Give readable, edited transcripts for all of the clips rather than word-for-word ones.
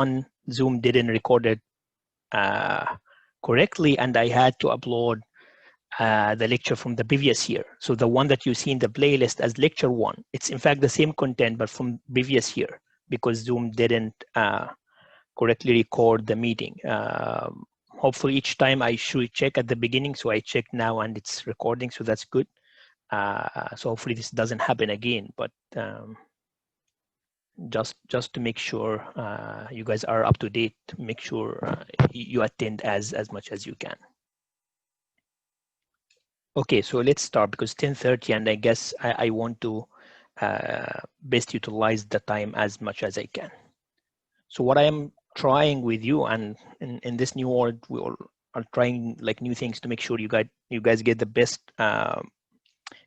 one Zoom didn't record it correctly, and I had to upload the lecture from the previous year. So the one that you see in the playlist as lecture 1, it's in fact the same content, but from previous year, because Zoom didn't correctly record the meeting. Hopefully each time I should check at the beginning, so I check now and it's recording, so that's good. So hopefully this doesn't happen again, but just to make sure you guys are up to date, make sure you attend as much as you can. Okay, so let's start, because 10:30, and I guess I want to best utilize the time as much as I can. So what I am trying with you, and in this new world, we all are trying like new things to make sure you guys get the best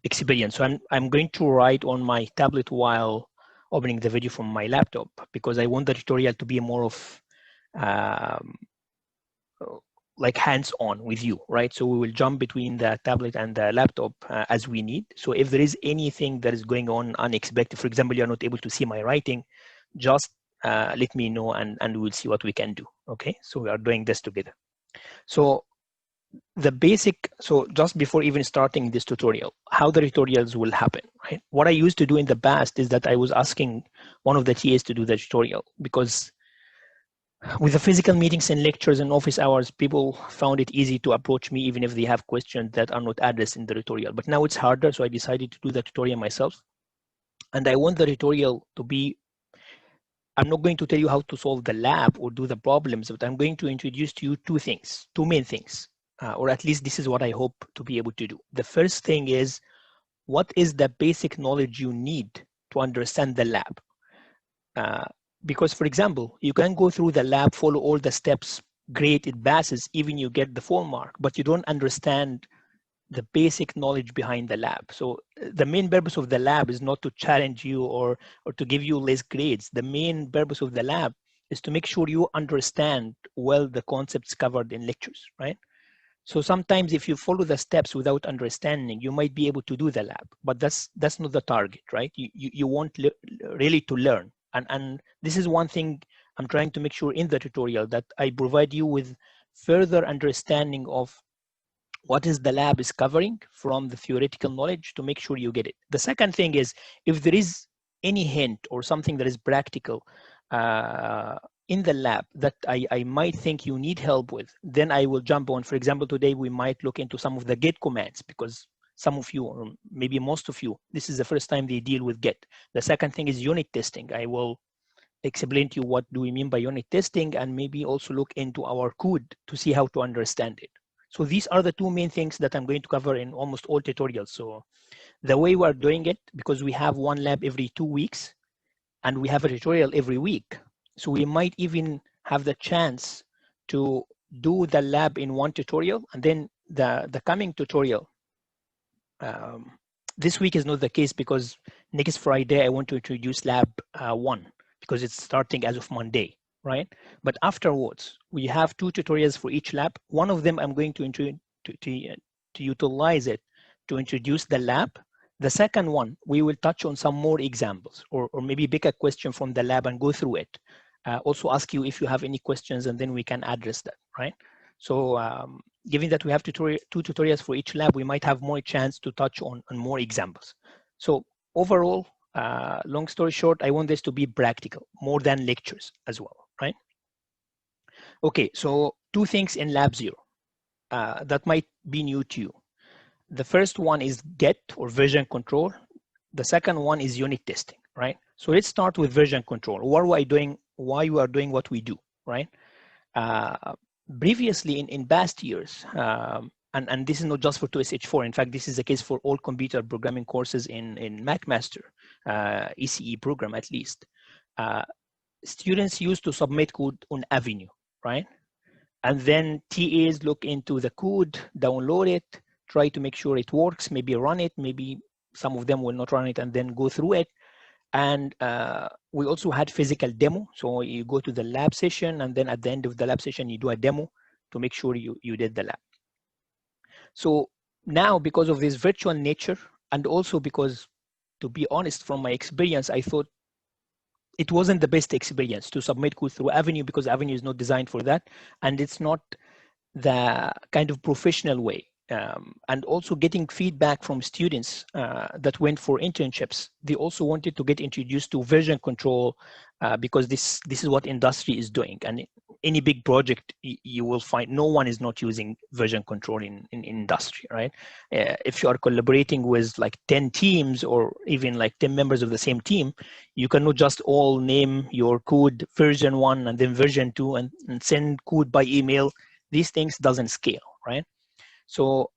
experience. So I'm going to write on my tablet while opening the video from my laptop, because I want the tutorial to be more of like hands-on with you, right? So we will jump between the tablet and the laptop as we need. So if there is anything that is going on unexpected, for example, you're not able to see my writing, just let me know, and we'll see what we can do. Okay, so we are doing this together. So the basic, so just before even starting this tutorial, how the tutorials will happen, right? What I used to do in the past is that I was asking one of the TAs to do the tutorial, because with the physical meetings and lectures and office hours, people found it easy to approach me even if they have questions that are not addressed in the tutorial. But now it's harder, so I decided to do the tutorial myself. And I want the tutorial to be, I'm not going to tell you how to solve the lab or do the problems, but I'm going to introduce to you two main things, or at least this is what I hope to be able to do. The first thing is, what is the basic knowledge you need to understand the lab? Because, for example, you can go through the lab, follow all the steps, great, it passes, even you get the full mark, but you don't understand the basic knowledge behind the lab. So the main purpose of the lab is not to challenge you or to give you less grades. The main purpose of the lab is to make sure you understand well the concepts covered in lectures, right? So sometimes if you follow the steps without understanding, you might be able to do the lab, but that's not the target, right? You want really to learn. And this is one thing I'm trying to make sure in the tutorial, that I provide you with further understanding of what is the lab is covering from the theoretical knowledge to make sure you get it. The second thing is, if there is any hint or something that is practical in the lab that I might think you need help with, then I will jump on. For example, today we might look into some of the get commands, because some of you, or maybe most of you, this is the first time they deal with get. The second thing is unit testing. I will explain to you what do we mean by unit testing, and maybe also look into our code to see how to understand it. So these are the two main things that I'm going to cover in almost all tutorials. So the way we're doing it, because we have one lab every 2 weeks and we have a tutorial every week, so we might even have the chance to do the lab in one tutorial, and then the coming tutorial. This week is not the case, because next Friday I want to introduce lab 1, because it's starting as of Monday, right? But afterwards, we have 2 tutorials for each lab. One of them I'm going to utilize it to introduce the lab. The second one, we will touch on some more examples, or maybe pick a question from the lab and go through it. Also ask you if you have any questions, and then we can address that, right? So given that we have 2 tutorials for each lab, we might have more chance to touch on more examples. So overall, long story short, I want this to be practical, more than lectures as well, right? Okay, so 2 things in Lab 0 that might be new to you. The first one is get, or version control. The second one is unit testing, right? So let's start with version control. What are we doing? Why we are doing what we do, right? Previously, in past years, and this is not just for 2SH4. In fact, this is the case for all computer programming courses in MacMaster, ECE program at least. Students used to submit code on Avenue, right? And then TAs look into the code, download it, try to make sure it works, maybe run it, maybe some of them will not run it, and then go through it. And we also had physical demo. So you go to the lab session, and then at the end of the lab session, you do a demo to make sure you did the lab. So now, because of this virtual nature, and also because, to be honest, from my experience, I thought it wasn't the best experience to submit code through Avenue, because Avenue is not designed for that, and it's not the kind of professional way. And also getting feedback from students that went for internships. They also wanted to get introduced to version control because this is what industry is doing. And any big project, you will find no one is not using version control in industry, right? If you are collaborating with like 10 teams or even like 10 members of the same team, you cannot just all name your code version 1 and then version 2 and send code by email. These things doesn't scale, right? So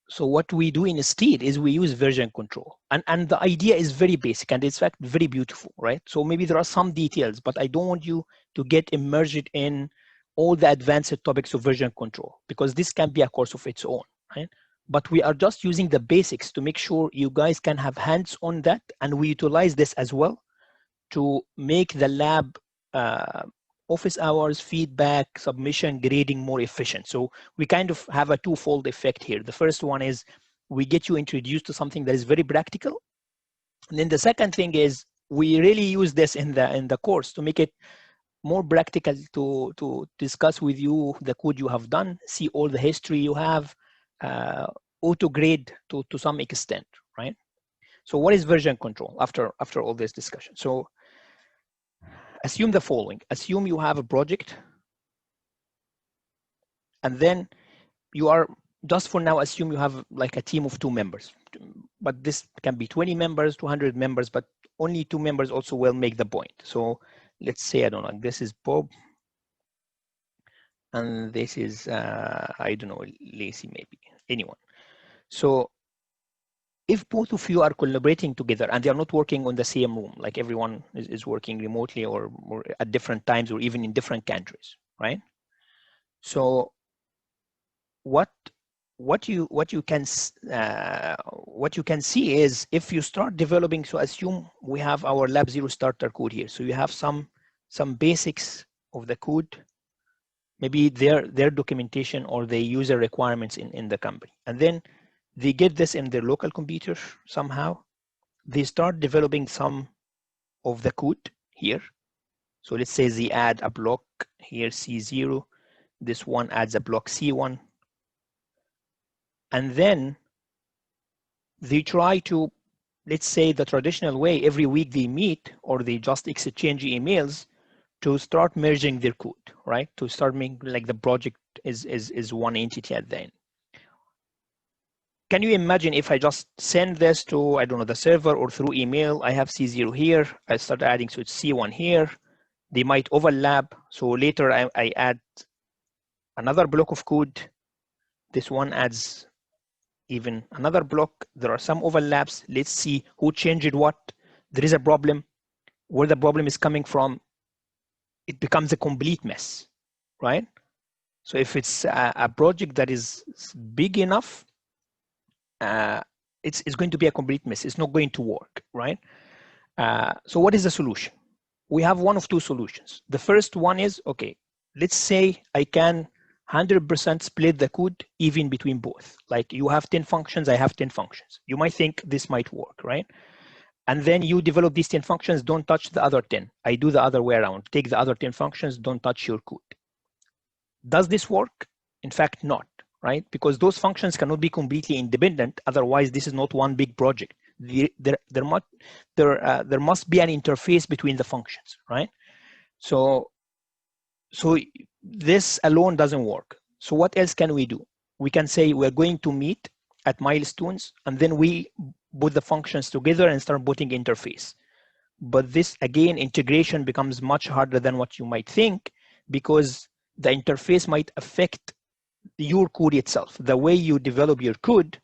so what we do instead is we use version control, and the idea is very basic and it's in fact very beautiful, right? So maybe there are some details, but I don't want you to get immersed in all the advanced topics of version control, because this can be a course of its own, right? But we are just using the basics to make sure you guys can have hands on that, and we utilize this as well to make the lab office hours, feedback, submission, grading more efficient. So we kind of have a twofold effect here. The first one is we get you introduced to something that is very practical. And then the second thing is we really use this in the course to make it more practical, to discuss with you the code you have done, see all the history you have, auto grade to some extent, right? So what is version control after all this discussion? So assume the following. Assume you have a project, and then you are, just for now, assume you have like a team of 2 members. But this can be 20 members, 200 members, but only 2 members also will make the point. So let's say, I don't know, this is Bob, and this is, I don't know, Lacey maybe, anyone. So if both of you are collaborating together and they are not working on the same room, like everyone is working remotely or at different times or even in different countries, right? So what you can see is, if you start developing, so assume we have our Lab 0 starter code here. So you have some basics of the code, maybe their documentation or the user requirements in the company, and then they get this in their local computer somehow. They start developing some of the code here. So let's say they add a block here, C0. This one adds a block C1. And then they try to, let's say the traditional way, every week they meet or they just exchange emails to start merging their code, right? To start making like the project is one entity at the end. Can you imagine if I just send this to, I don't know, the server or through email? I have C0 here, I start adding, so it's C1 here. They might overlap. So later I add another block of code. This one adds even another block. There are some overlaps. Let's see who changed what. There is a problem. Where the problem is coming from, it becomes a complete mess, right? So if it's a project that is big enough, it's going to be a complete mess. It's not going to work, right? So what is the solution? We have one of 2 solutions. The first one is, okay, let's say I can 100% split the code even between both. Like you have 10 functions, I have 10 functions. You might think this might work, right? And then you develop these 10 functions, don't touch the other 10. I do the other way around. Take the other 10 functions, don't touch your code. Does this work? In fact, not, right? Because those functions cannot be completely independent. Otherwise, this is not one big project. There must be an interface between the functions, right? So this alone doesn't work. So what else can we do? We can say we're going to meet at milestones, and then we put the functions together and start putting interface. But this, again, integration becomes much harder than what you might think, because the interface might affect your code itself. The way you develop your code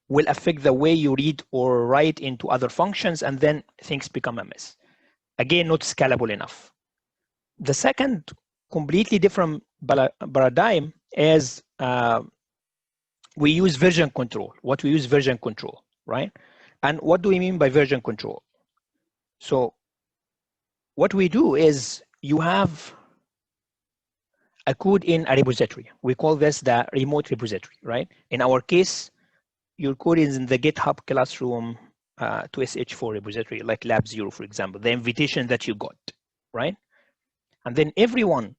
will affect the way you read or write into other functions, and then things become a mess. Again, not scalable enough. The second completely different paradigm is we use version control. What we use version control, right? And what do we mean by version control? So what we do is you have a code in a repository. We call this the remote repository, right? In our case, your code is in the GitHub Classroom to SH4 repository, like Lab 0, for example, the invitation that you got, right? And then everyone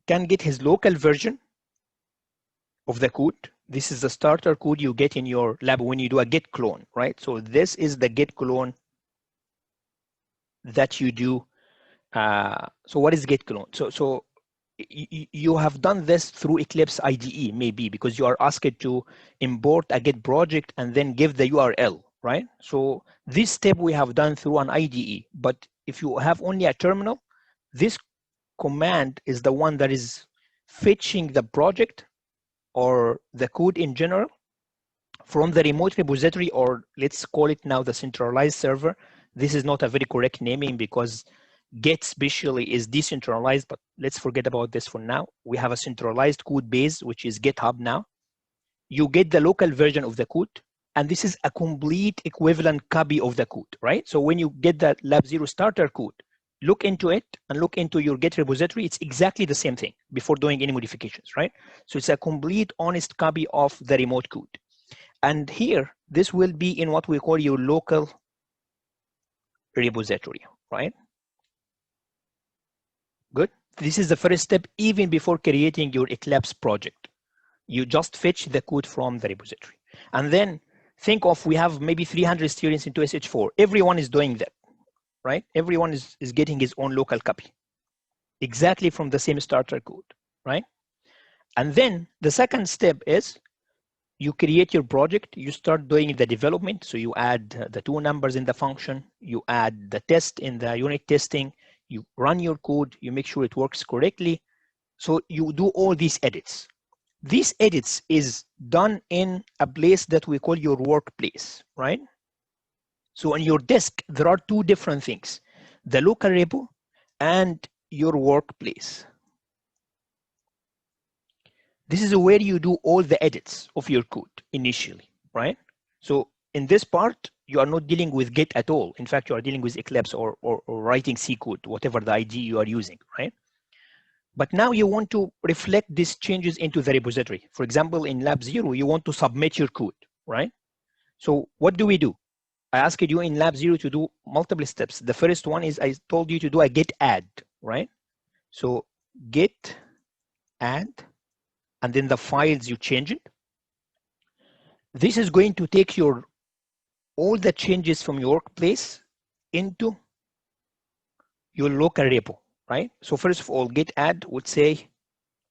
can get his local version of the code. This is the starter code you get in your lab when you do a git clone, right? So this is the git clone that you do. So what is git clone? So you have done this through Eclipse IDE, maybe, because you are asked to import a Git project and then give the URL, right? So this step we have done through an IDE, but if you have only a terminal, this command is the one that is fetching the project or the code in general from the remote repository, or let's call it now the centralized server. This is not a very correct naming because Git especially is decentralized, but let's forget about this for now. We have a centralized code base, which is GitHub now. You get the local version of the code, and this is a complete equivalent copy of the code, right? So when you get that Lab 0 starter code, look into it and look into your Git repository. It's exactly the same thing before doing any modifications, right? So it's a complete, honest copy of the remote code. And here, this will be in what we call your local repository, right? Good. This is the first step even before creating your Eclipse project. You just fetch the code from the repository. And then think of, we have maybe 300 students into SH4. Everyone is doing that, right? Everyone is getting his own local copy, exactly from the same starter code, right? And then the second step is you create your project, you start doing the development. So you add the two numbers in the function, you add the test in the unit testing, you run your code, you make sure it works correctly. So you do all these edits. These edits is done in a place that we call your workplace, right? So on your desk, there are two different things, the local repo and your workplace. This is where you do all the edits of your code initially, right? So in this part, you are not dealing with Git at all. In fact, you are dealing with Eclipse or writing C code, whatever the IDE you are using, right? But now you want to reflect these changes into the repository. For example, in Lab 0, you want to submit your code, right? So what do? I asked you in Lab 0 to do multiple steps. The first one is I told you to do a git add, right? So git add, and then the files you change it. This is going to take all the changes from your workplace into your local repo, right? So first of all, git add would say,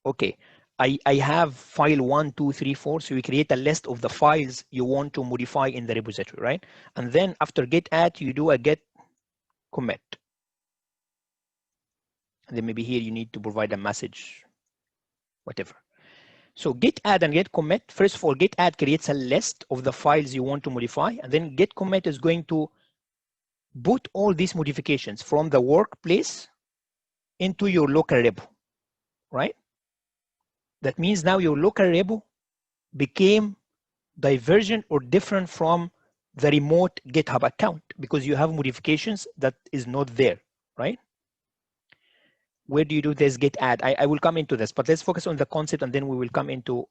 okay, I have file 1, 2, 3, 4. So you create a list of the files you want to modify in the repository, right? And then after git add, you do a git commit. And then maybe here you need to provide a message, whatever. So git add and git commit, first of all, git add creates a list of the files you want to modify, and then git commit is going to put all these modifications from the workplace into your local repo, right? That means now your local repo became divergent or different from the remote GitHub account because you have modifications that is not there, right? Where do you do this git add? I will come into this, but let's focus on the concept and then we will come into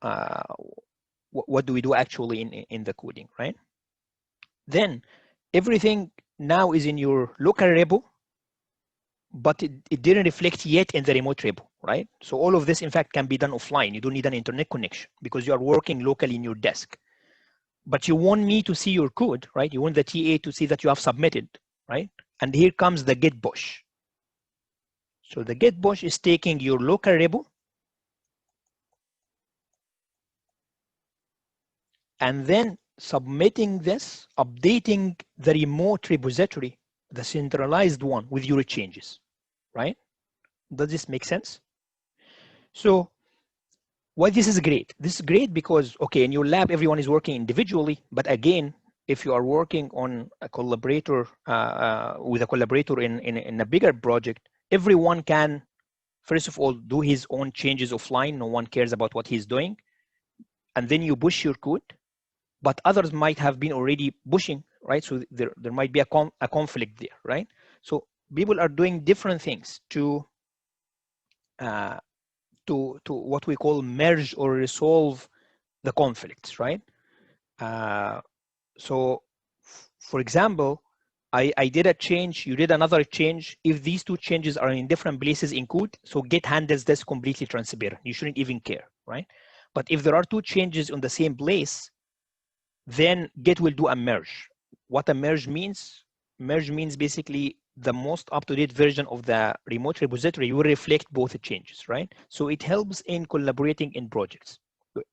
what do we do actually in the coding, right? Then everything now is in your local repo, but it didn't reflect yet in the remote repo, right? So all of this, in fact, can be done offline. You don't need an internet connection because you are working locally in your desk. But you want me to see your code, right? You want the TA to see that you have submitted, right? And here comes the git push. So the git push is taking your local repo and then submitting this, updating the remote repository, the centralized one, with your changes, right? Does this make sense? So why this is great? This is great because, okay, in your lab, everyone is working individually, but again, if you are working on a collaborator, with a collaborator in a bigger project, everyone can, first of all, do his own changes offline. No one cares about what he's doing. And then you push your code, but others might have been already pushing, right? So there might be a conflict there, right? So people are doing different things to what we call merge or resolve the conflicts, right? So for example, I did a change, you did another change. If these two changes are in different places in code, so Git handles this completely transparent. You shouldn't even care, right? But if there are two changes in the same place, then Git will do a merge. What a merge means? Merge means basically the most up-to-date version of the remote repository will reflect both changes, right? So it helps in collaborating in projects. Good.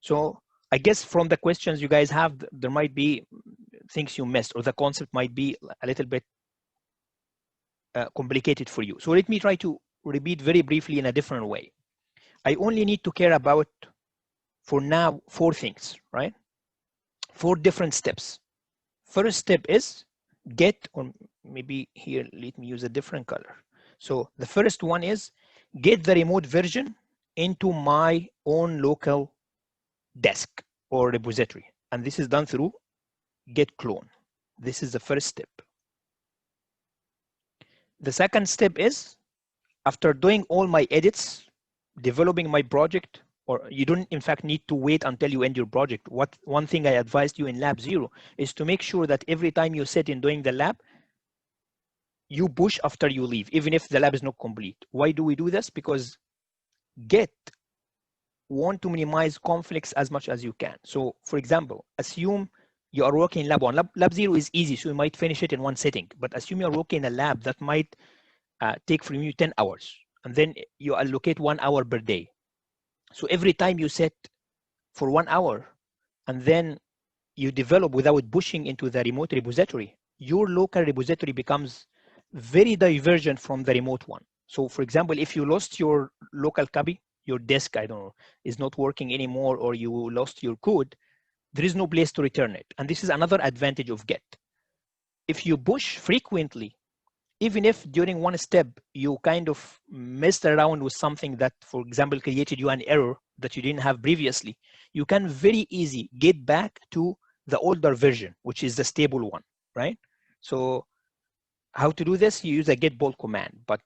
So I guess from the questions you guys have, there might be things you missed, or the concept might be a little bit complicated for you. So let me try to repeat very briefly in a different way. I only need to care about, for now, 4 things, right? 4 different steps. First step is get, or maybe here, let me use a different color. So the first one is get the remote version into my own local desk or repository. And this is done through git clone. This is the first step. The second step is, after doing all my edits, developing my project, or you don't in fact need to wait until you end your project. One thing I advised you in lab 0 is to make sure that every time you sit in doing the lab, you push after you leave, even if the lab is not complete. Why do we do this? Because Git want to minimize conflicts as much as you can. So for example, assume you are working in lab 1. Lab 0 is easy, so you might finish it in one sitting. But assume you're working in a lab that might take from you 10 hours. And then you allocate 1 hour per day. So every time you sit for 1 hour and then you develop without pushing into the remote repository, your local repository becomes very divergent from the remote one. So for example, if you lost your local copy, your disk, I don't know, is not working anymore, or you lost your code, there is no place to return it. And this is another advantage of Git. If you push frequently, even if during one step you kind of messed around with something that, for example, created you an error that you didn't have previously, you can very easy get back to the older version, which is the stable one, right? So how to do this? You use a git bolt command, but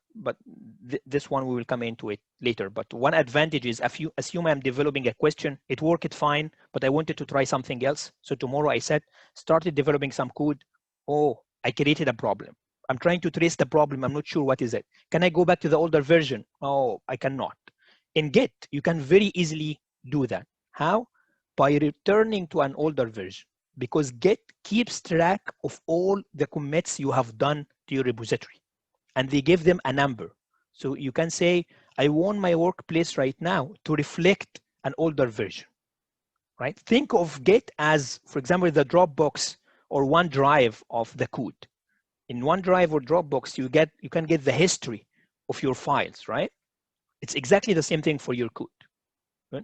this one we will come into it later. But one advantage is, if you assume I'm developing a question, it worked fine, but I wanted to try something else. So tomorrow I started developing some code. Oh, I created a problem. I'm trying to trace the problem. I'm not sure what is it. Can I go back to the older version? Oh, I cannot. In Git, you can very easily do that. How? By returning to an older version, because Git keeps track of all the commits you have done to your repository, and they give them a number. So you can say, I want my workplace right now to reflect an older version, right? Think of Git as, for example, the Dropbox or OneDrive of the code. In OneDrive or Dropbox, you can get the history of your files, right? It's exactly the same thing for your code, right?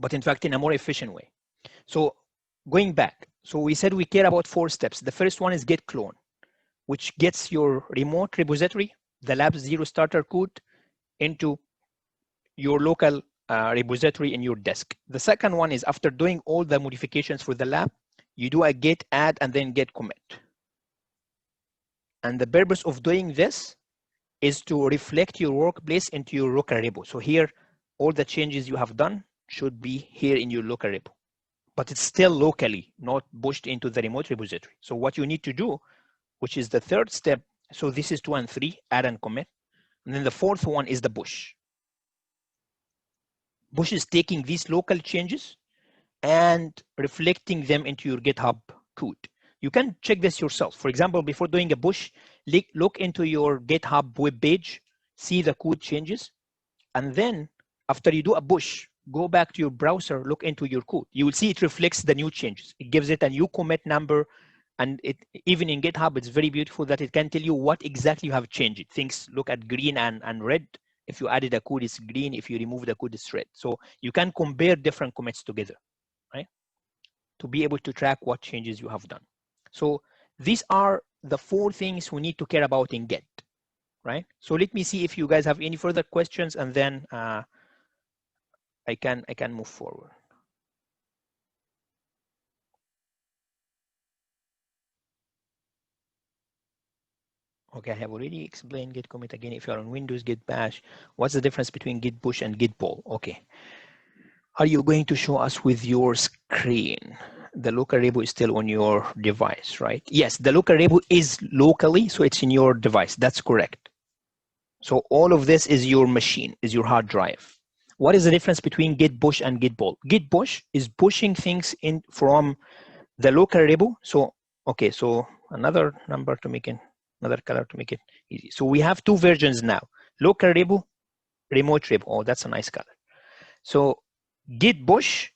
But in fact, in a more efficient way. So going back, so we said we care about 4 steps. The first one is git clone, which gets your remote repository, the lab 0 starter code, into your local repository in your desk. The second one is, after doing all the modifications for the lab, you do a git add and then git commit. And the purpose of doing this is to reflect your workplace into your local repo. So here, all the changes you have done should be here in your local repo, but it's still locally, not pushed into the remote repository. So what you need to do, which is the third step, so this is 2 and 3, add and commit. And then the fourth one is the push. Push is taking these local changes and reflecting them into your GitHub code. You can check this yourself. For example, before doing a push, look into your GitHub web page, see the code changes, and then after you do a push, go back to your browser, look into your code. You will see it reflects the new changes. It gives it a new commit number, and even in GitHub, it's very beautiful that it can tell you what exactly you have changed. Things look at green and red. If you added a code, it's green. If you remove the code, it's red. So you can compare different commits together, right? To be able to track what changes you have done. So these are the 4 things we need to care about in Git, right? So let me see if you guys have any further questions, and then I can move forward. Okay, I have already explained git commit again. If you're on Windows, git bash. What's the difference between git push and git pull? Okay. Are you going to show us with your screen? the local repo is still on your device, right? Yes, the local repo is locally, so it's in your device. That's correct. So all of this is your machine, is your hard drive. What is the difference between git push and git pull? Git push is pushing things in from the local repo. So, okay, so another number to make it, another color to make it easy. So we have two versions now, local repo, remote repo. Oh, that's a nice color. So git push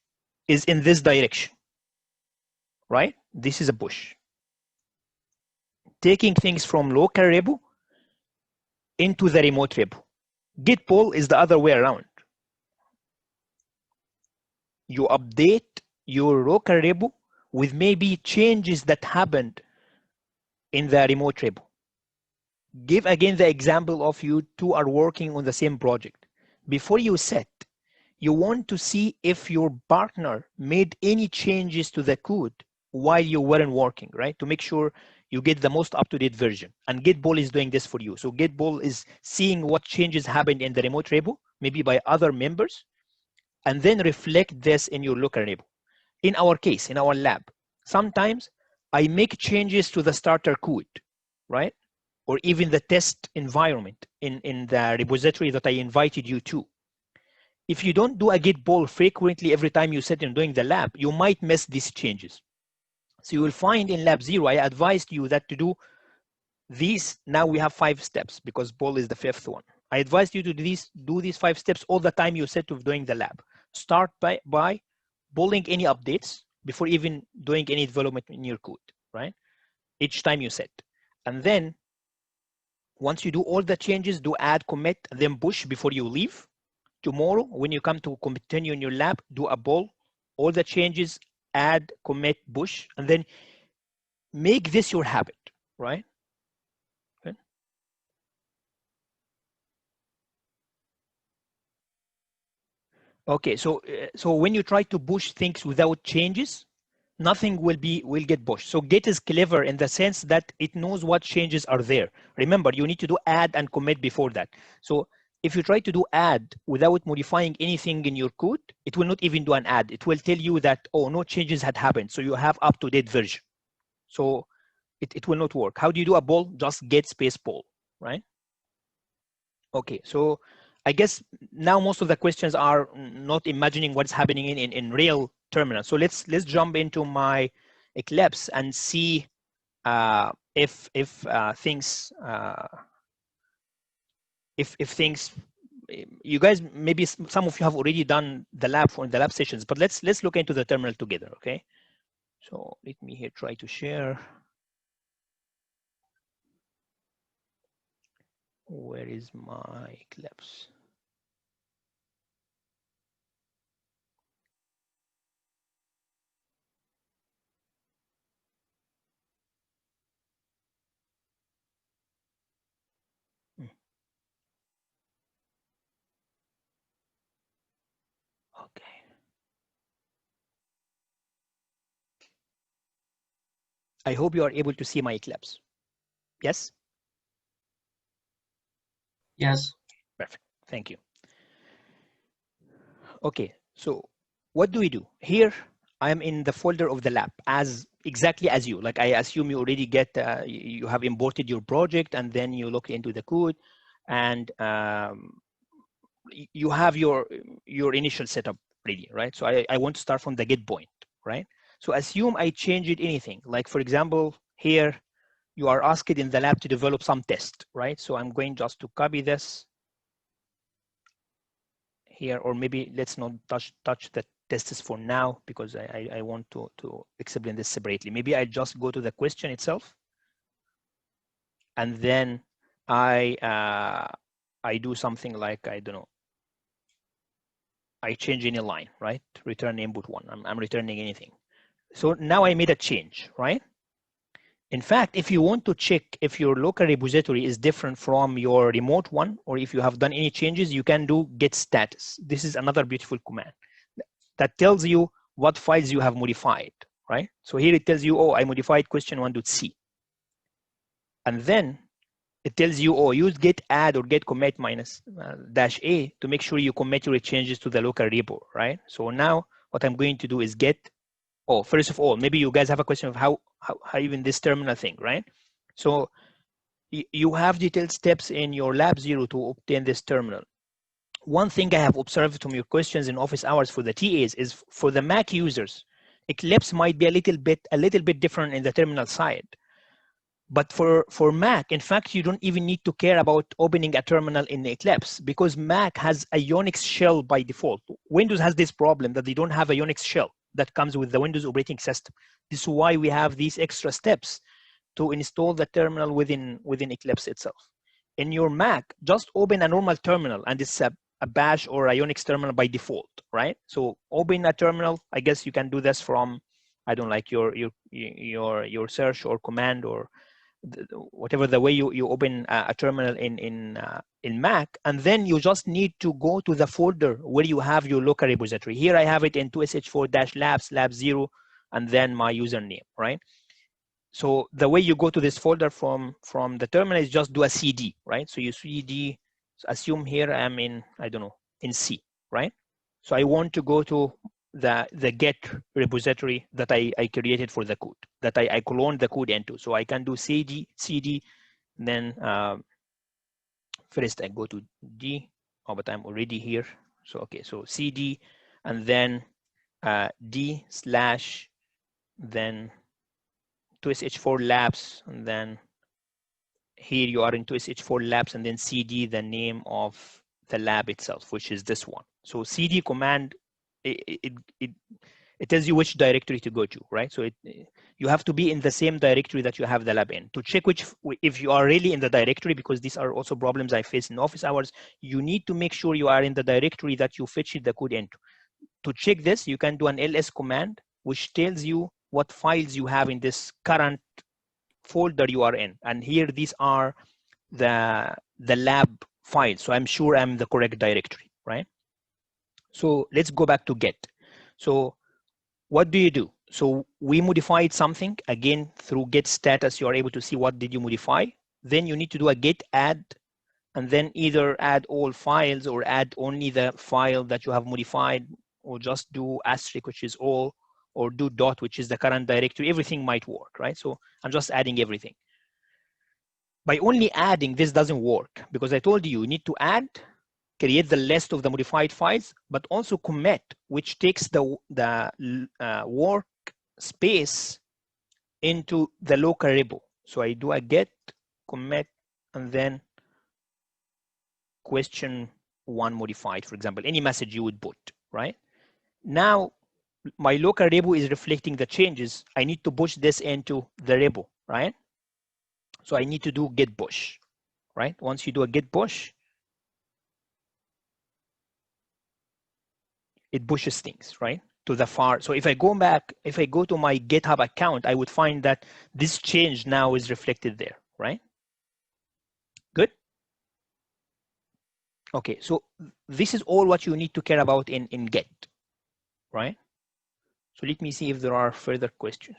is in this direction, right? This is a push. Taking things from local repo into the remote repo. Git pull is the other way around. You update your local repo with maybe changes that happened in the remote repo. Give again the example of you two are working on the same project. Before you set, you want to see if your partner made any changes to the code while you weren't working, right? To make sure you get the most up-to-date version. And Gitbull is doing this for you. So Gitbull is seeing what changes happened in the remote repo, maybe by other members, and then reflect this in your local repo. In our case, in our lab, sometimes I make changes to the starter code, right? Or even the test environment in the repository that I invited you to. If you don't do a git pull frequently every time you sit and doing the lab, you might miss these changes. So you will find in lab 0, I advised you that to do these. Now we have 5 steps because pull is the 5th one. I advised you to do these 5 steps all the time you sit with doing the lab. Start by pulling any updates before even doing any development in your code, right? Each time you set. And then once you do all the changes, do add, commit, then push before you leave. Tomorrow, when you come to continue in your lab, do a pull, all the changes, add, commit, push, and then make this your habit, right? Okay. Okay, so when you try to push things without changes, nothing will get pushed. So Git is clever in the sense that it knows what changes are there. Remember, you need to do add and commit before that. So if you try to do add without modifying anything in your code, it will not even do an add. It will tell you that, oh, no changes had happened. So you have up-to-date version. So it will not work. How do you do a pull? Just git space pull, right? Okay, so I guess now most of the questions are not imagining what's happening in real terminal. So let's jump into my Eclipse and see if things you guys, maybe some of you have already done the lab for the lab sessions, but let's look into the terminal together, okay? So let me here try to share. Where is my Eclipse? Okay. I hope you are able to see my Eclipse. Yes? Yes. Perfect. Thank you. Okay, so what do we do? Here, I am in the folder of the lab exactly as you. Like I assume you already get, you have imported your project and then you look into the code and you have your initial setup ready, right? So I want to start from the get point, right? So assume I changed anything. Like for example, here, you are asked in the lab to develop some test, right? So I'm going just to copy this here, or maybe let's not touch the tests for now because I want to explain this separately. Maybe I just go to the question itself, and then I do something like, I don't know, I change any line, right? Return input 1. I'm returning anything. So now I made a change, right? In fact, if you want to check if your local repository is different from your remote one, or if you have done any changes, you can do get status. This is another beautiful command that tells you what files you have modified, right? So here it tells you, oh, I modified question1.c. And then it tells you, oh, use get add or get commit minus -a to make sure you commit your changes to the local repo, right? So now what I'm going to do is get Oh, first of all, maybe you guys have a question of how even this terminal thing, right? So you have detailed steps in your lab 0 to obtain this terminal. One thing I have observed from your questions in office hours for the TAs is for the Mac users, Eclipse might be a little bit different in the terminal side. But for Mac, in fact, you don't even need to care about opening a terminal in Eclipse because Mac has a Unix shell by default. Windows has this problem that they don't have a Unix shell that comes with the Windows operating system. This is why we have these extra steps to install the terminal within Eclipse itself. In your Mac, just open a normal terminal and it's a bash or a Unix terminal by default, right? So open a terminal. I guess you can do this from, I don't like your search or command or whatever the way you open a terminal in Mac, and then you just need to go to the folder where you have your local repository. Here I have it in 2sh4-labs, lab 0, and then my username, right? So the way you go to this folder from the terminal is just do a CD, right? So you CD, so assume here I'm in, I don't know, in C, right? So I want to go to the get repository that I created for the code, that I cloned the code into. So I can do CD, then first I go to D, oh, but I'm already here. So, okay, so CD, and then D/ then 2sh4-labs, and then here you are in 2sh4-labs, and then CD, the name of the lab itself, which is this one. So CD command, it tells you which directory to go to, right? So you have to be in the same directory that you have the lab in. To check if you are really in the directory, because these are also problems I face in office hours, you need to make sure you are in the directory that you fetched the code into. To check this, you can do an ls command, which tells you what files you have in this current folder you are in. And here, these are the lab files. So I'm sure I'm the correct directory, right? So let's go back to get. So what do you do? So we modified something. Again, through get status, you are able to see what did you modify. Then you need to do a get add, and then either add all files or add only the file that you have modified, or just do asterisk, which is all, or do dot, which is the current directory. Everything might work, right? So I'm just adding everything. By only adding, this doesn't work, because I told you need to add, create the list of the modified files, but also commit, which takes the workspace into the local repo. So I do a get, commit, and then question 1 modified, for example, any message you would put, right? Now, my local repo is reflecting the changes. I need to push this into the repo, right? So I need to do get push, right? Once you do a get push, it pushes things, right, to the far. So if I go back, if I go to my GitHub account, I would find that this change now is reflected there, right? Good. Okay, so this is all what you need to care about in get, right? So let me see if there are further questions.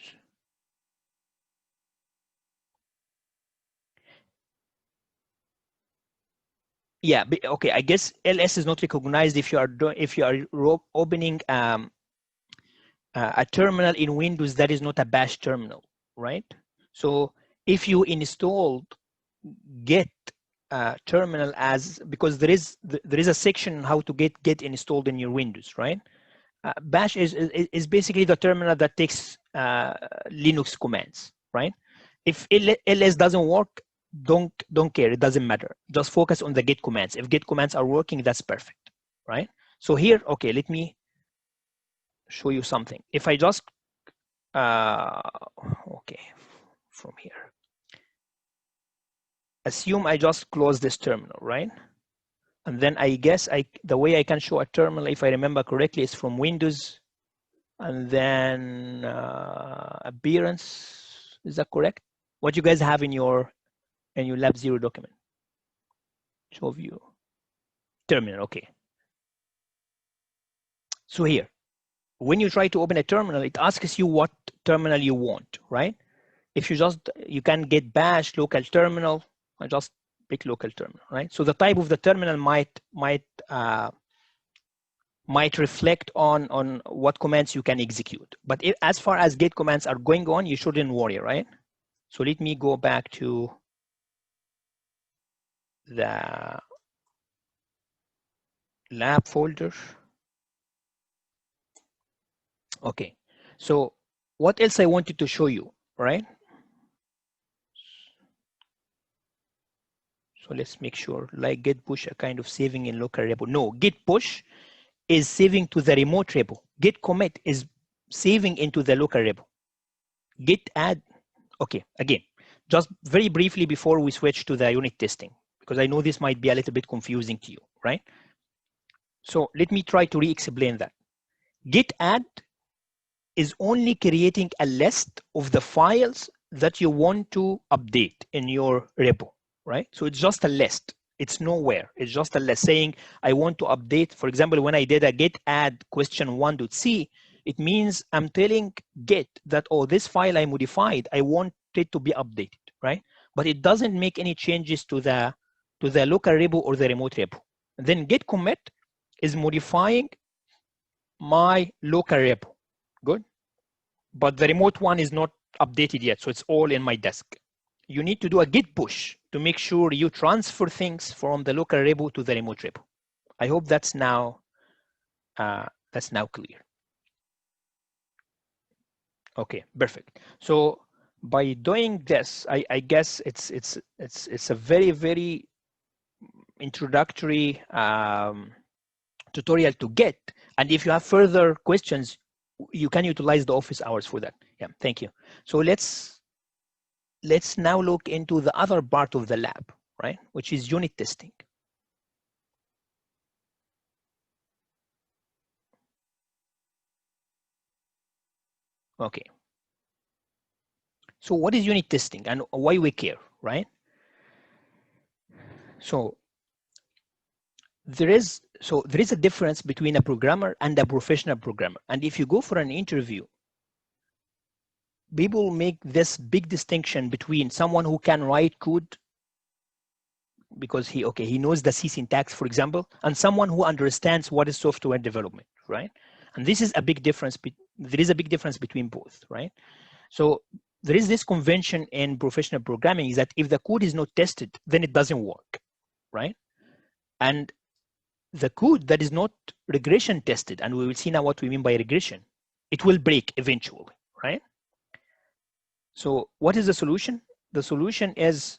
Yeah, okay, I guess ls is not recognized if you are opening a terminal in Windows that is not a bash terminal, right? So if you installed get terminal as, because there is a section how to get installed in your Windows, right? Bash is basically the terminal that takes Linux commands, right? If ls doesn't work, don't care, it doesn't matter. Just focus on the get commands. If get commands are working, that's perfect, right? So here, okay, let me show you something. If I just okay, from here, assume I just close this terminal, right? And then I guess the way I can show a terminal, if I remember correctly, is from Windows, and then appearance. Is that correct? What you guys have in your lab 0 document? Show view terminal. Okay. So here, when you try to open a terminal, it asks you what terminal you want, right? If you can get bash local terminal. I just pick local terminal, right? So the type of the terminal might might reflect on what commands you can execute. But if, as far as Git commands are going on, you shouldn't worry, right? So let me go back to the lab folder. Okay, so what else I wanted to show you, right? So let's make sure, like git push, a kind of saving in local repo. No, git push is saving to the remote repo. Git commit is saving into the local repo. Git add, okay, again, just very briefly before we switch to the unit testing, because I know this might be a little bit confusing to you, right? So let me try to re-explain that. Git add is only creating a list of the files that you want to update in your repo, right? So it's just a list. It's nowhere. It's just a list saying, I want to update. For example, when I did a git add question1.c, it means I'm telling Git that, oh, this file I modified, I want it to be updated, right? But it doesn't make any changes to the local repo or the remote repo. And then git commit is modifying my local repo. Good. But the remote one is not updated yet, so it's all in my desk. You need to do a git push to make sure you transfer things from the local repo to the remote repo. I hope that's now clear. Okay, perfect. So by doing this, I guess it's a very introductory tutorial to Git. And if you have further questions, you can utilize the office hours for that. Yeah, thank you. So let's now look into the other part of the lab, right? Which is unit testing. Okay. So what is unit testing and why we care, right? So there is a difference between a programmer and a professional programmer. And if you go for an interview, people make this big distinction between someone who can write code because he knows the C syntax, for example, and someone who understands what is software development, right? And this is a big difference. There is a big difference between both, right? So there is this convention in professional programming is that if the code is not tested, then it doesn't work, right? And the code that is not regression tested, and we will see now what we mean by regression, it will break eventually, right? So what is the solution? The solution is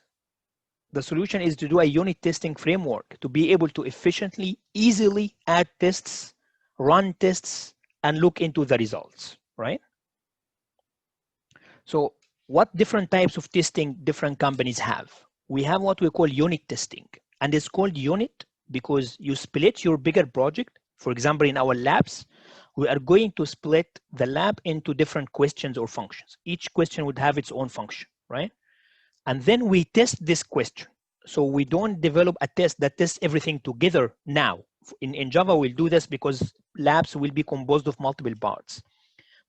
to do a unit testing framework to be able to efficiently, easily add tests, run tests, and look into the results, right? So what different types of testing different companies have? We have what we call unit testing, and it's called unit because you split your bigger project. For example, in our labs, we are going to split the lab into different questions or functions. Each question would have its own function, right? And then we test this question. So we don't develop a test that tests everything together now. In Java, we'll do this because labs will be composed of multiple parts.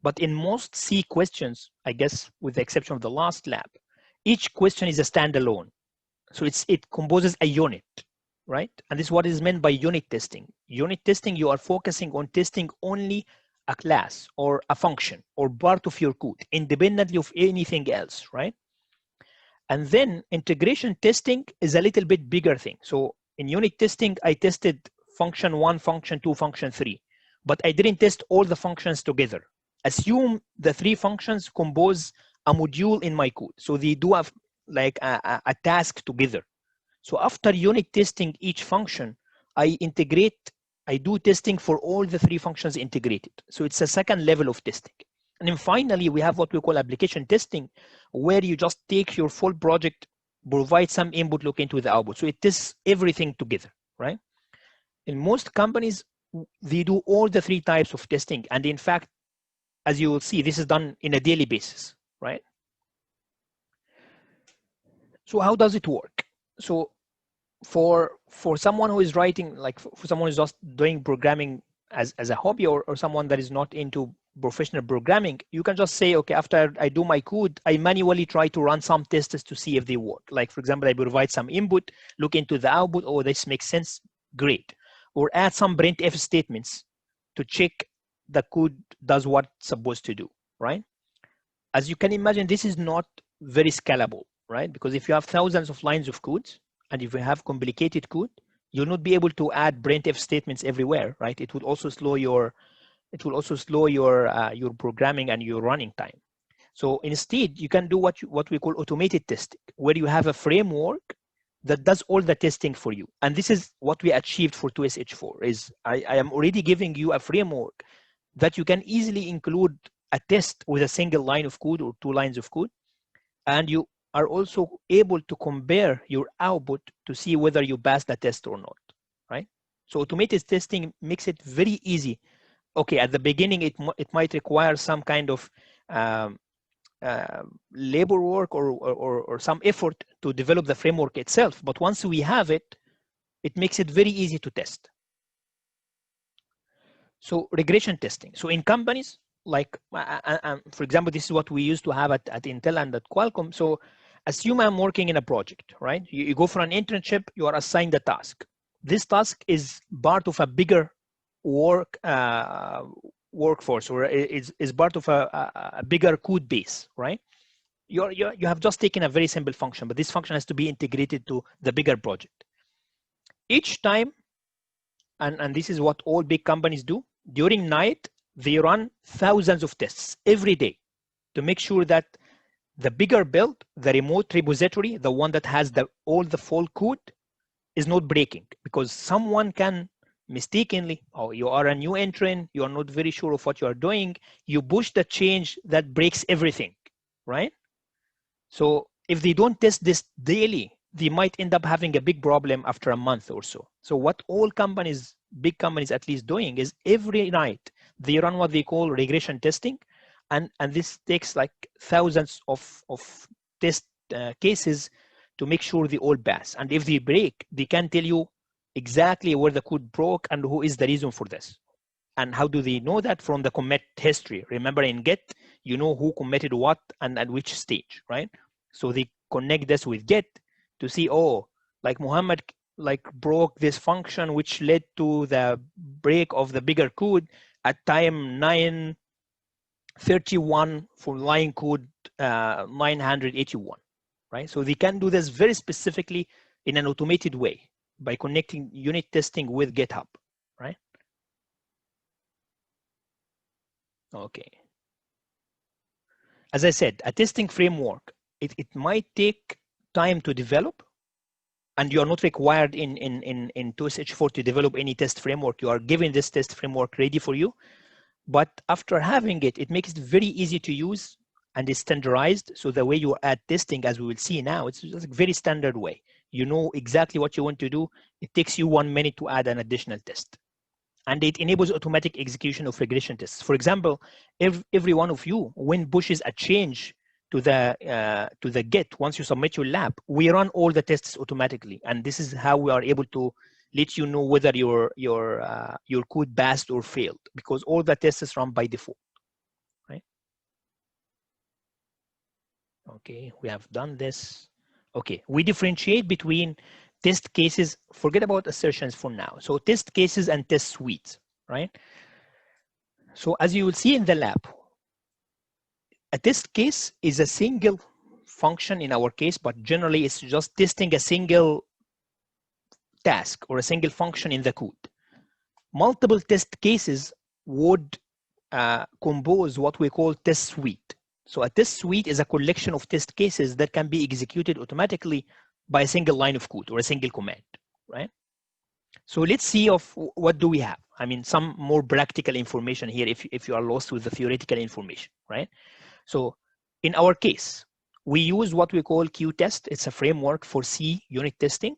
But in most C questions, I guess with the exception of the last lab, each question is a standalone. So it composes a unit, right? And this is what is meant by unit testing. Unit testing, you are focusing on testing only a class or a function or part of your code, independently of anything else, right? And then integration testing is a little bit bigger thing. So in unit testing, I tested function 1, function 2, function 3, but I didn't test all the functions together. Assume the 3 functions compose a module in my code. So they do have like a task together. So after unit testing each function, I do testing for all the 3 functions integrated. So it's a second level of testing. And then finally, we have what we call application testing, where you just take your full project, provide some input, look into the output. So it tests everything together, right? In most companies, they do all the 3 types of testing. And in fact, as you will see, this is done in a daily basis, right? So how does it work? So for someone who is writing, like for someone who's just doing programming as a hobby or someone that is not into professional programming, you can just say, okay, after I do my code, I manually try to run some tests to see if they work. Like, for example, I provide some input, look into the output, oh, this makes sense, great. Or add some printf statements to check the code does what it's supposed to do, right? As you can imagine, this is not very scalable, right? Because if you have thousands of lines of code, and if you have complicated code, you'll not be able to add printf statements everywhere, right? It would also slow your your programming and your running time. So instead, you can do what we call automated testing, where you have a framework that does all the testing for you. And this is what we achieved for 2SH4. Is I am already giving you a framework that you can easily include a test with a single line of code or 2 lines of code, and you are also able to compare your output to see whether you pass the test or not, right? So automated testing makes it very easy. Okay, at the beginning, it might require some kind of labor work or some effort to develop the framework itself. But once we have it, it makes it very easy to test. So regression testing. So in companies, like, for example, this is what we used to have at Intel and at Qualcomm. So assume I'm working in a project, right? You go for an internship, you are assigned a task. This task is part of a bigger workforce, or is part of a bigger code base, right? You have just taken a very simple function, but this function has to be integrated to the bigger project. Each time, and this is what all big companies do, during night, they run thousands of tests every day to make sure that the bigger build, the remote repository, the one that has all the full code, is not breaking, because someone can mistakenly, or you are a new entrant, you are not very sure of what you are doing, you push the change that breaks everything, right? So if they don't test this daily, they might end up having a big problem after a month or so. So what all companies, big companies at least, doing is every night they run what they call regression testing, and this takes like thousands of test cases to make sure they all pass. And if they break, they can tell you exactly where the code broke and who is the reason for this. And how do they know that? From the commit history. Remember, in Git, you know who committed what and at which stage, right? So they connect this with Git to see, oh, like Muhammad broke this function which led to the break of the bigger code at time 931 for line code 981, right? So they can do this very specifically in an automated way by connecting unit testing with GitHub, right? Okay. As I said, a testing framework, it might take time to develop, and you are not required in 2SH4 to develop any test framework. You are given this test framework ready for you. But after having it, it makes it very easy to use and is standardized. So the way you add testing, as we will see now, it's just a very standard way. You know exactly what you want to do. It takes you 1 minute to add an additional test. And it enables automatic execution of regression tests. For example, every one of you, when pushes a change to the Git, once you submit your lab, we run all the tests automatically. And this is how we are able to let you know whether your code passed or failed, because all the tests run by default, right? Okay, we have done this. Okay, we differentiate between test cases. Forget about assertions for now. So test cases and test suites, right? So as you will see in the lab, a test case is a single function in our case, but generally it's just testing a single task or a single function in the code. Multiple test cases would compose what we call test suite. So a test suite is a collection of test cases that can be executed automatically by a single line of code or a single command, right? So let's see of what do we have. I mean, some more practical information here if you are lost with the theoretical information, right? So in our case, we use what we call QTest. It's a framework for C unit testing.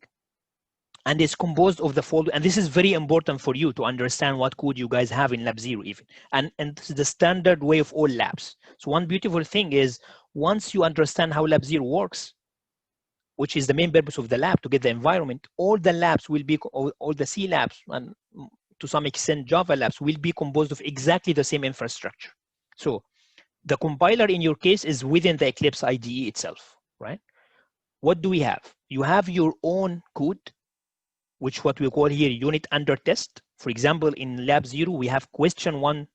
And it's composed of the following, and this is very important for you to understand what code you guys have in Lab 0 even. And this is the standard way of all labs. So one beautiful thing is, once you understand how Lab 0 works, which is the main purpose of the lab, to get the environment, all the labs will be, all the C labs, and to some extent Java labs, will be composed of exactly the same infrastructure. So the compiler in your case is within the Eclipse IDE itself, right? What do we have? You have your own code which what we call here unit under test. For example, in lab 0, we have question 1,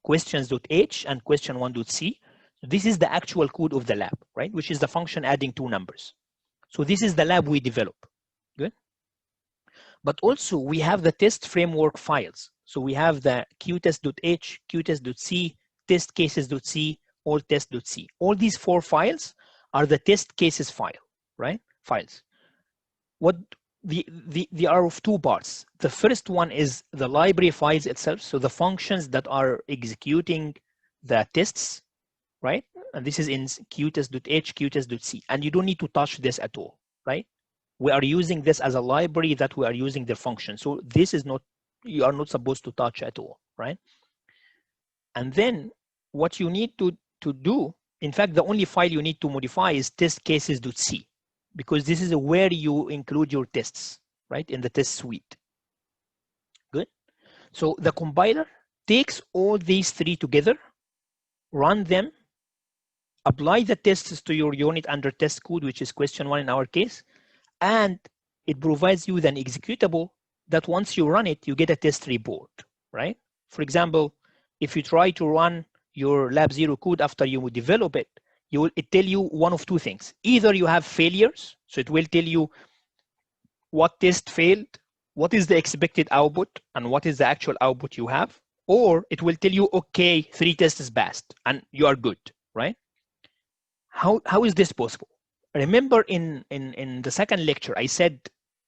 questions.h and question 1.c. This is the actual code of the lab, right? Which is the function adding 2 numbers. So this is the lab we develop. Good. But also we have the test framework files. So we have the qtest.h, qtest.c, test cases.c, all test.c. All these 4 files are the test cases file, right? Files. What they are of 2 parts. The first one is the library files itself. So the functions that are executing the tests, right? And this is in qtest.h, qtest.c. And you don't need to touch this at all, right? We are using this as a library that we are using the function. So this is not, you are not supposed to touch at all, right? And then what you need to do, in fact, the only file you need to modify is test cases.c, because this is where you include your tests, right, in the test suite. Good. So the compiler takes all these 3 together, run them, apply the tests to your unit under test code, which is question 1 in our case, and it provides you with an executable that once you run it, you get a test report, right? For example, if you try to run your lab 0 code after you develop it, it tell you one of 2 things. Either you have failures, so it will tell you what test failed, what is the expected output, and what is the actual output you have, or it will tell you, okay, 3 tests passed, and you are good, right? How is this possible? Remember in the second lecture, I said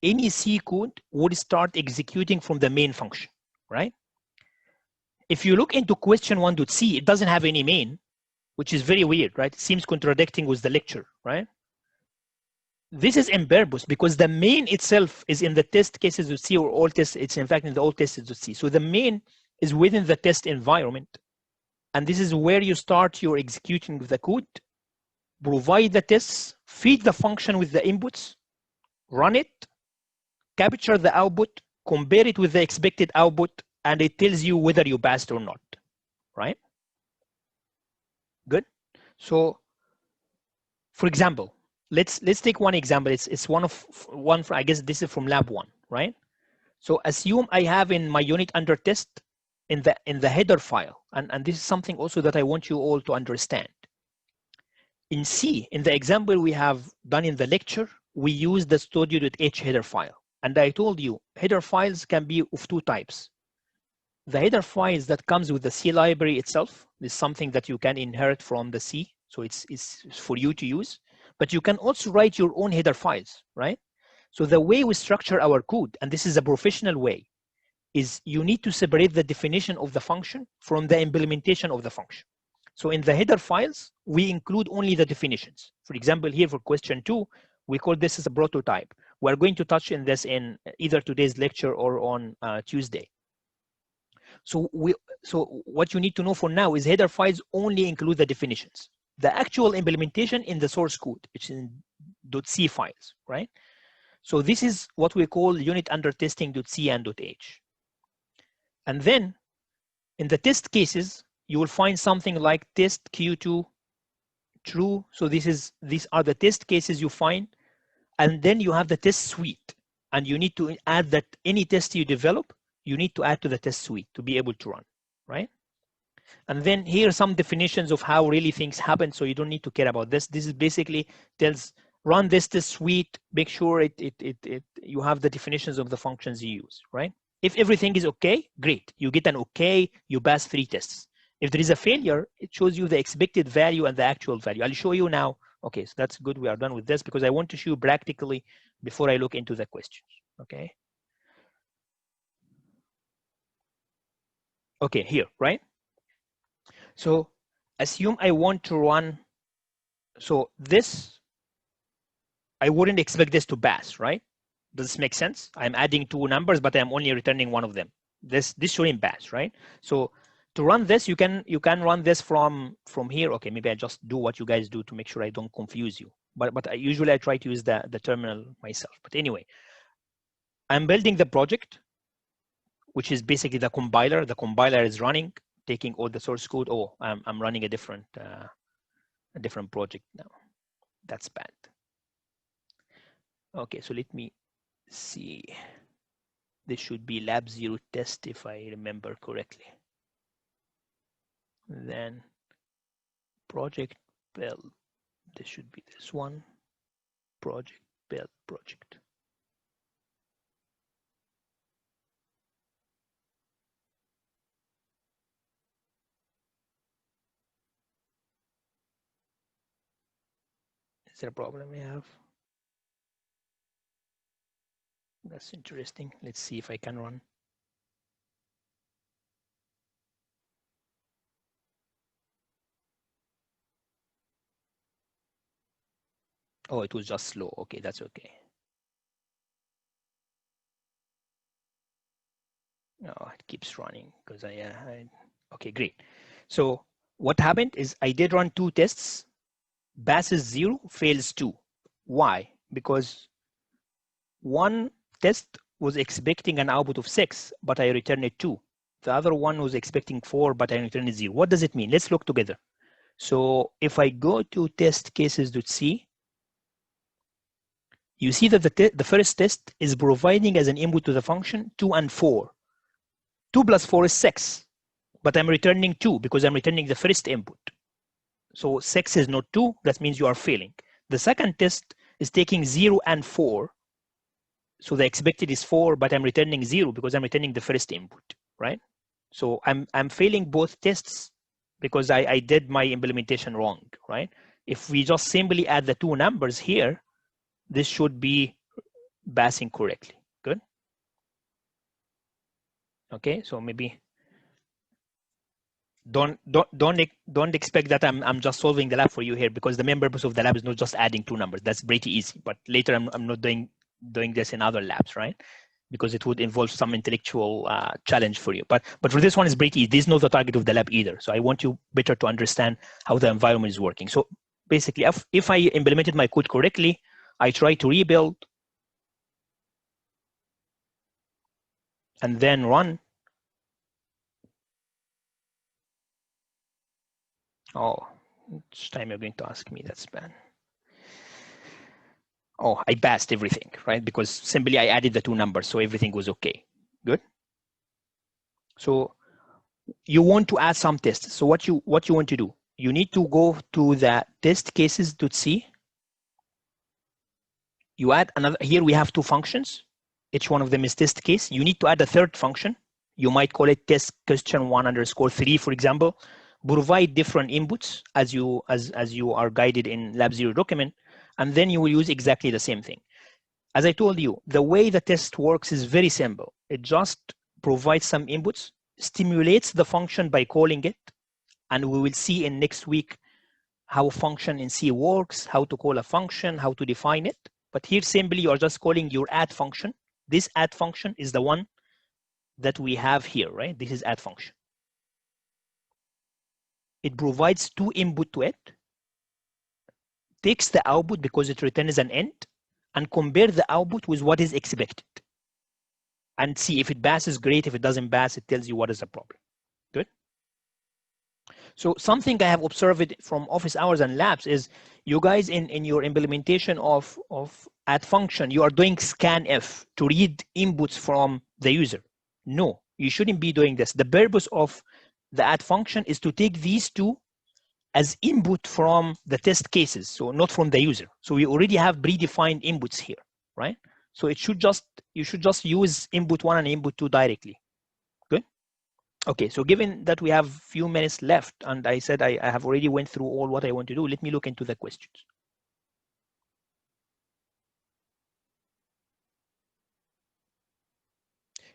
any C code would start executing from the main function, right? If you look into question 1.c, it doesn't have any main, which is very weird, right? It seems contradicting with the lecture, right? This is in purpose because the main itself is in the test cases.c or all tests. It's in fact in the all tests.c. So the main is within the test environment. And this is where you start your executing of the code, provide the tests, feed the function with the inputs, run it, capture the output, compare it with the expected output, and it tells you whether you passed or not, right? Good. So, for example, let's take one example. It's one I guess this is from lab 1, right? So assume I have in my unit under test in the header file, and this is something also that I want you all to understand. In C, in the example we have done in the lecture, we use the studio.h header file. And I told you, header files can be of 2 types. The header files that comes with the C library itself is something that you can inherit from the C. So it's for you to use. But you can also write your own header files, right? So the way we structure our code, and this is a professional way, is you need to separate the definition of the function from the implementation of the function. So in the header files, we include only the definitions. For example, here for question 2, we call this as a prototype. We're going to touch on this in either today's lecture or on Tuesday. So what you need to know for now is header files only include the definitions. The actual implementation in the source code, which is in .c files, right? So this is what we call unit under testing.c and .h. And then in the test cases, you will find something like test Q2 true. So these are the test cases you find. And then you have the test suite. And you need to add that any test you develop, you need to add to the test suite to be able to run, right? And then here are some definitions of how really things happen. So you don't need to care about this. This is basically tells run this test suite, make sure you have the definitions of the functions you use, right? If everything is okay, great. You get an okay, you pass 3 tests. If there is a failure, it shows you the expected value and the actual value. I'll show you now. Okay, so that's good. We are done with this because I want to show you practically before I look into the questions, okay? Okay, here, right? So assume I want to run, so this, I wouldn't expect this to pass, right? Does this make sense? I'm adding 2 numbers, but I'm only returning one of them. This shouldn't pass, right? So to run this, you can run this from here. Okay, maybe I just do what you guys do to make sure I don't confuse you. But usually I try to use the terminal myself. But anyway, I'm building the project, which is basically the compiler. The compiler is running, taking all the source code. Oh, I'm running a different project now. That's bad. Okay, so let me see. This should be lab 0 test if I remember correctly. Then project build, this should be this one, project build project. Is there a problem we have? That's interesting. Let's see if I can run. Oh, it was just slow. Okay, that's okay. No, it keeps running because okay, great. So what happened is I did run 2 tests, passes 0, fails 2. Why? Because one test was expecting an output of 6, but I returned 2. The other one was expecting 4, but I returned 0. What does it mean? Let's look together. So if I go to test cases.c, you see that the first test is providing as an input to the function 2 and 4. 2 plus 4 is 6, but I'm returning 2 because I'm returning the first input. So 6 is not 2, that means you are failing. The second test is taking 0 and 4. So the expected is 4, but I'm returning 0 because I'm returning the first input, right? So I'm failing both tests because I did my implementation wrong, right? If we just simply add the 2 numbers here, this should be passing correctly. Good. Okay, so maybe don't expect that I'm just solving the lab for you here, because the main purpose of the lab is not just adding 2 numbers. That's pretty easy. But later I'm not doing this in other labs, right? Because it would involve some intellectual challenge for you. But for this one, it's pretty easy. This is not the target of the lab either. So I want you better to understand how the environment is working. So basically, if I implemented my code correctly, I try to rebuild and then run. Oh, which time you're going to ask me? That's bad. Oh, I passed everything, right? Because simply I added the 2 numbers, so everything was okay. Good. So you want to add some tests. So what you want to do? You need to go to the test cases.c. You add another. Here we have 2 functions. Each one of them is test case. You need to add a third function. You might call it test question 1_3, for example. Provide different inputs as you are guided in Lab 0 document, and then you will use exactly the same thing. As I told you, the way the test works is very simple. It just provides some inputs, stimulates the function by calling it, and we will see in next week how a function in C works, how to call a function, how to define it. But here simply you are just calling your add function. This add function is the one that we have here, right? This is add function. It provides 2 input to it, takes the output because it returns an int, and compare the output with what is expected. And see if it passes, great. If it doesn't pass, it tells you what is the problem. Good. So something I have observed from office hours and labs is you guys in your implementation of add function, you are doing scanf to read inputs from the user. No, you shouldn't be doing this. The purpose of the add function is to take these 2 as input from the test cases, so not from the user. So we already have predefined inputs here, right? So you should just use input 1 and input 2 directly. Good. Okay, so given that we have few minutes left, and I said I have already went through all what I want to do, let me look into the questions.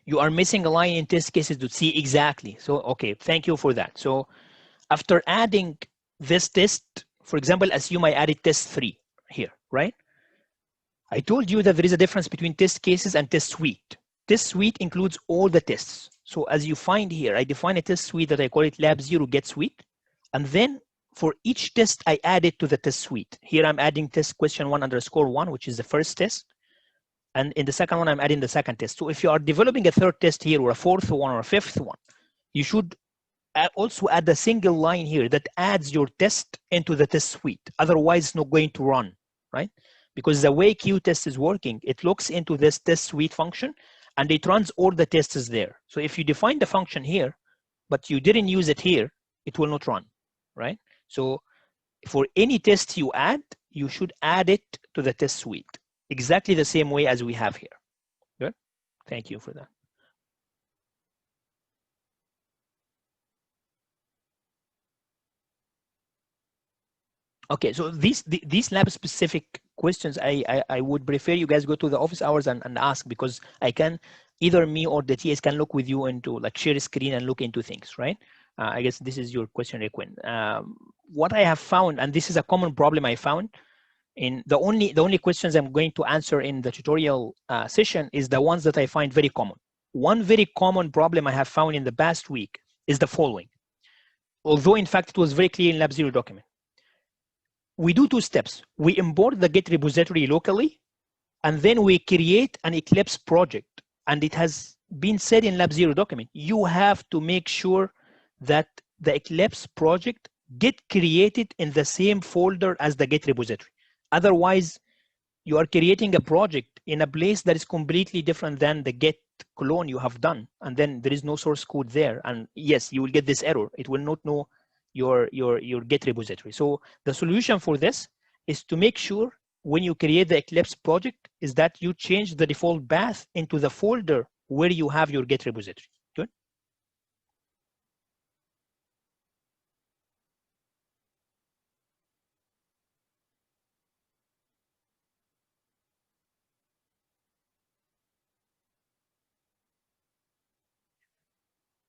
You are missing a line in test cases.c. Exactly. So, okay, thank you for that. So after adding this test, for example, assume I added test 3 here, right? I told you that there is a difference between test cases and test suite. Test suite includes all the tests. So as you find here, I define a test suite that I call it lab 0 get suite. And then for each test, I add it to the test suite. Here I'm adding test question 1_1, which is the first test. And in the second one, I'm adding the second test. So if you are developing a third test here, or a fourth one, or a fifth one, you should also add a single line here that adds your test into the test suite. Otherwise, it's not going to run, right? Because the way QTest is working, it looks into this test suite function and it runs all the tests there. So if you define the function here, but you didn't use it here, it will not run, right? So for any test you add, you should add it to the test suite, exactly the same way as we have here. Good. Thank you for that. Okay, so these lab specific questions, I would prefer you guys go to the office hours and ask, because I can, either me or the TAs can look with you into, like, share a screen and look into things, right? I guess this is your question, Requin. What I have found, and this is a common problem I found, in the only questions I'm going to answer in the tutorial session is the ones that I find very common. One very common problem I have found in the past week is the following. Although in fact it was very clear in Lab 0 document. We do two steps. We import the Git repository locally, and then we create an Eclipse project. And it has been said in Lab 0 document, you have to make sure that the Eclipse project get created in the same folder as the Git repository. Otherwise, you are creating a project in a place that is completely different than the Git clone you have done. And then there is no source code there. And yes, you will get this error. It will not know your Git repository. So the solution for this is to make sure when you create the Eclipse project is that you change the default path into the folder where you have your Git repository. Good.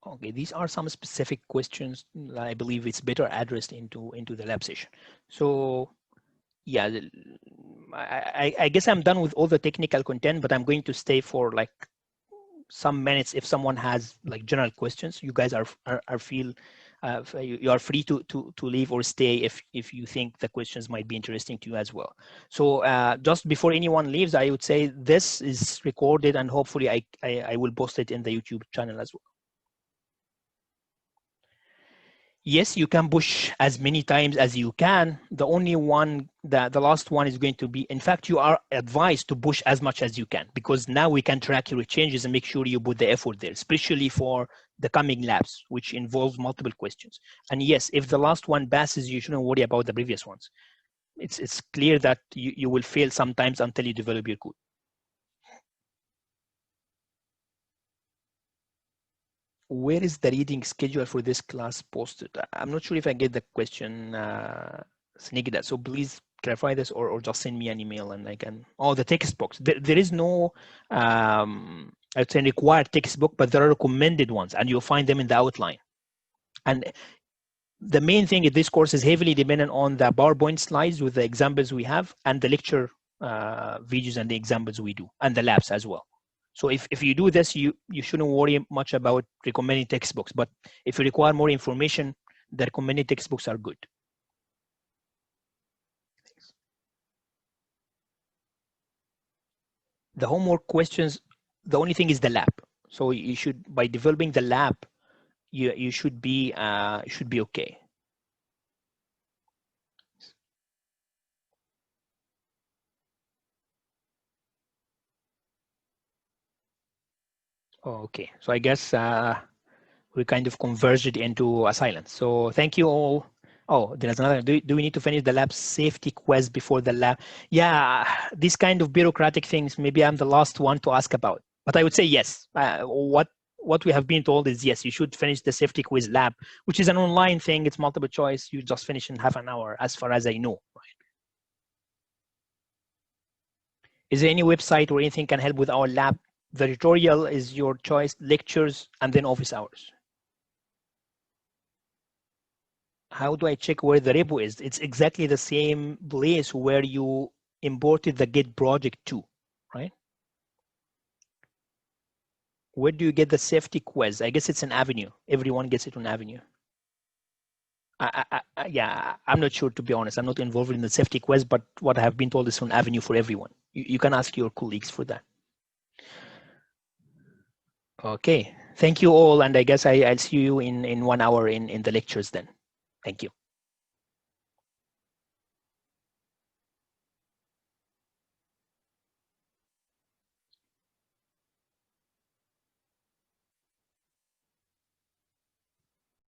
Okay, these are some specific questions that I believe it's better addressed into the lab session. So yeah, I guess I'm done with all the technical content, but I'm going to stay for like some minutes if someone has like general questions. You guys are feel you are free to leave or stay if you think the questions might be interesting to you as well. So just before anyone leaves, I would say this is recorded and hopefully I will post it in the YouTube channel as well. Yes, you can push as many times as you can. The only one, the last one is going to be, in fact, you are advised to push as much as you can, because now we can track your changes and make sure you put the effort there, especially for the coming labs, which involve multiple questions. And yes, if the last one passes, you shouldn't worry about the previous ones. It's clear that you will fail sometimes until you develop your code. Where is the reading schedule for this class posted? I'm not sure if I get the question, Snigda. So please clarify this or just send me an email and I can, oh, the text box. There is no, I'd say required text book, but there are recommended ones and you'll find them in the outline. And the main thing in this course is heavily dependent on the PowerPoint slides with the examples we have and the lecture videos and the examples we do and the labs as well. So if you do this, you shouldn't worry much about recommending textbooks. But if you require more information, the recommended textbooks are good. Thanks. The homework questions, the only thing is the lab. So you should, by developing the lab, you should be okay. Okay, so I guess we kind of converged into a silence. So thank you all. Oh, there's another. Do we need to finish the lab safety quest before the lab? Yeah, these kind of bureaucratic things, maybe I'm the last one to ask about. But I would say yes. What we have been told is yes, you should finish the safety quiz lab, which is an online thing. It's multiple choice. You just finish in half an hour, as far as I know. Right? Is there any website or anything can help with our lab? The tutorial is your choice, lectures, and then office hours. How do I check where the repo is? It's exactly the same place where you imported the Git project to, right? Where do you get the safety quiz? I guess it's an Avenue. Everyone gets it on Avenue. Yeah, I'm not sure, to be honest. I'm not involved in the safety quiz, but what I have been told is on Avenue for everyone. You can ask your colleagues for that. Okay, thank you all. And I guess I'll see you in 1 hour in the lectures then. Thank you.